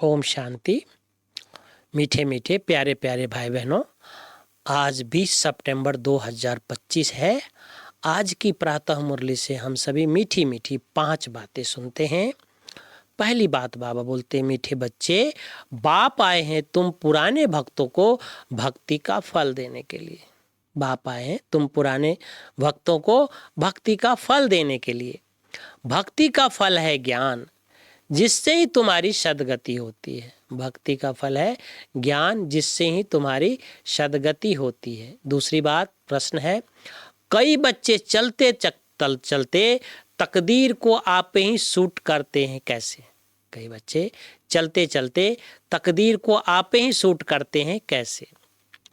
ओम शांति। मीठे मीठे प्यारे प्यारे भाई बहनों, आज 20 सितंबर 2025 है। आज की प्रातः मुरली से हम सभी मीठी मीठी 5 बातें सुनते हैं। पहली बात बाबा बोलते, मीठे बच्चे, बाप आए हैं तुम पुराने भक्तों को भक्ति का फल देने के लिए। बाप आए हैं तुम पुराने भक्तों को भक्ति का फल देने के लिए। भक्ति का फल है ज्ञान, जिससे ही तुम्हारी सद्गति होती है। भक्ति का फल है ज्ञान, जिससे ही तुम्हारी सद्गति होती है। दूसरी बात, प्रश्न है, कई बच्चे चलते चलते तकदीर को आप ही सूट करते हैं, कैसे? कई बच्चे चलते चलते तकदीर को आप ही सूट करते हैं, कैसे?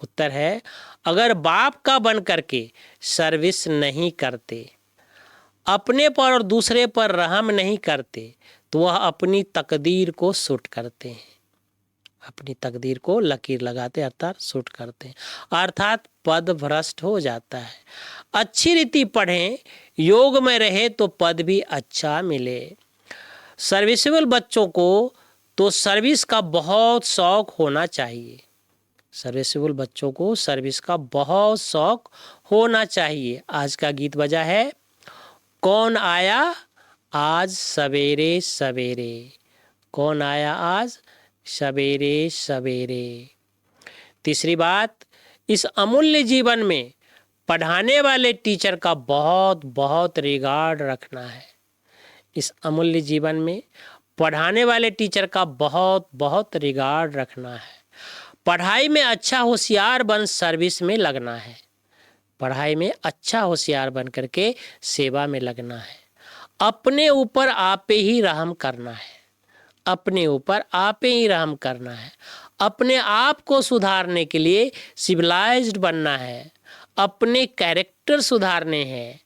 उत्तर है, अगर बाप का बन करके सर्विस नहीं करते, अपने पर और दूसरे पर रहम नहीं करते, तो वह अपनी तकदीर को सूट करते हैं। अपनी तकदीर को लकीर लगाते अर्थात सूट करते हैं, अर्थात पद भ्रष्ट हो जाता है। अच्छी रीति पढ़ें, योग में रहे तो पद भी अच्छा मिले। सर्विसेबल बच्चों को तो सर्विस का बहुत शौक होना चाहिए। सर्विसेबल बच्चों को सर्विस का बहुत शौक होना चाहिए। आज का गीत बजा है, कौन आया आज सवेरे सवेरे। कौन आया आज सवेरे सवेरे। तीसरी बात, इस अमूल्य जीवन में पढ़ाने वाले टीचर का बहुत बहुत रिगार्ड रखना है। इस अमूल्य जीवन में पढ़ाने वाले टीचर का बहुत बहुत रिगार्ड रखना है। पढ़ाई में अच्छा होशियार बन सर्विस में लगना है। पढ़ाई में अच्छा होशियार बन करके सेवा में लगना है। अपने ऊपर आप ही रहम करना है। अपने ऊपर आप ही रहम करना है। अपने आप को सुधारने के लिए सिविलाइज्ड बनना है। अपने कैरेक्टर सुधारने हैं।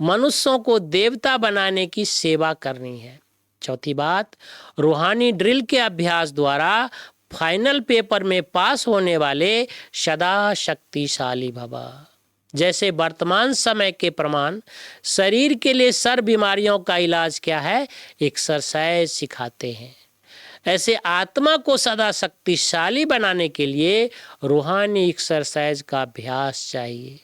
मनुष्यों को देवता बनाने की सेवा करनी है। चौथी बात, रूहानी ड्रिल के अभ्यास द्वारा फाइनल पेपर में पास होने वाले सदा शक्तिशाली भवा। जैसे वर्तमान समय के प्रमाण शरीर के लिए सर बीमारियों का इलाज क्या है, एक्सरसाइज सिखाते हैं, ऐसे आत्मा को सदा शक्तिशाली बनाने के लिए रूहानी एक्सरसाइज का अभ्यास चाहिए।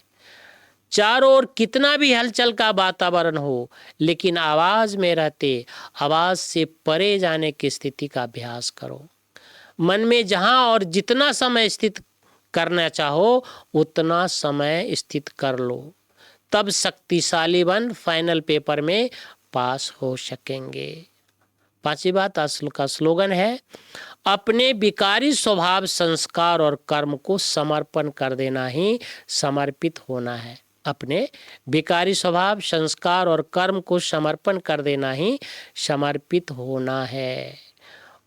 चारों ओर कितना भी हलचल का वातावरण हो, लेकिन आवाज में रहते आवाज से परे जाने की स्थिति का अभ्यास करो। मन में जहां और जितना समय स्थित करना चाहो उतना समय स्थित कर लो, तब शक्तिशाली बन फाइनल पेपर में पास हो सकेंगे। पांचवी बात, का स्लोगन है, अपने विकारी स्वभाव, संस्कार और कर्म को समर्पण कर देना ही समर्पित होना है। अपने विकारी स्वभाव, संस्कार और कर्म को समर्पण कर देना ही समर्पित होना है।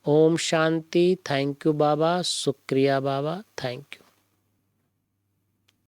ओम शांति। थैंक यू बाबा, शुक्रिया बाबा, थैंक यू।